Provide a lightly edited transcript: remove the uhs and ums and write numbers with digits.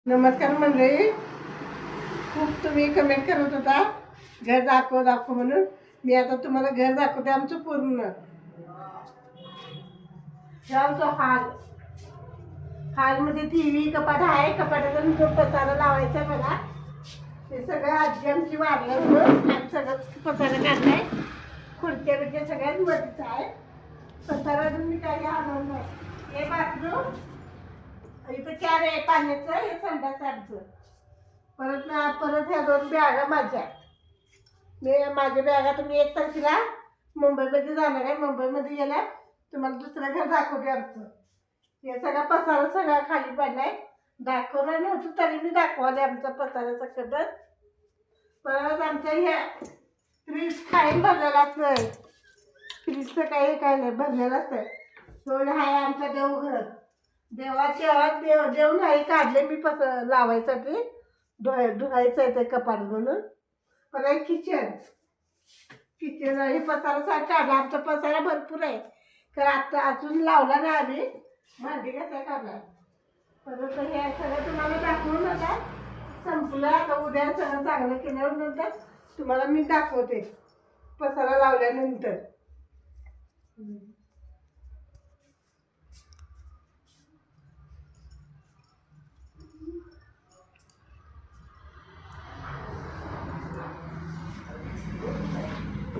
नमस्कार मंडळी. खूप तुम्ही कमेंट करत होता घर दाखव दाखव म्हणून. मी आता तुम्हाला घर दाखवते आमचं पूर्ण. हे आमचं हॉलमध्ये टीव्ही कपाट आहे. कपाटातून जो पसारा लावायचा मला ते सगळं आजी आमची वाढलं म्हणून आम्ही सगळं पसारा काढलाय. खुर्च्या बिर्च्या सगळ्यात मध्येच आहे. पसारा अजून मी काही आणलं नाही. हे बाथरूम, इथं 4 आहे पाण्याचं, हे संडासाचं. परत ह्या 2 बॅगा माझ्या. माझ्या बॅगा तुम्ही 1 तारखेला मुंबईमध्ये जाणार आहे. मुंबईमध्ये गेल्या तुम्हाला दुसरं घर दाखवते आमचं. हे सगळा पसारा सगळा खाली पडलाय. दाखवलं नव्हतं तरी मी दाखवले आमचा पसारा सगळं. परत आमच्या ह्या फ्रीज खाईन भरलेला असतं. फ्रीजचं काही काय नाही, भरलेलं असतं. तो आहे आमचं देवघर. देव नाही काढले मी लावायसाठी. धुवायचं आहे ते कपाट म्हणून. परत किचन हे पसारा काढला. आमचा पसारा भरपूर आहे तर आता अजून लावला नाही आम्ही. भांडी कसा काढला. परत हे सगळं तुम्हाला दाखवून आता संपलं. आता उद्या सगळं चांगलं केल्यावर नंतर तुम्हाला मी दाखवते पसारा लावल्यानंतर.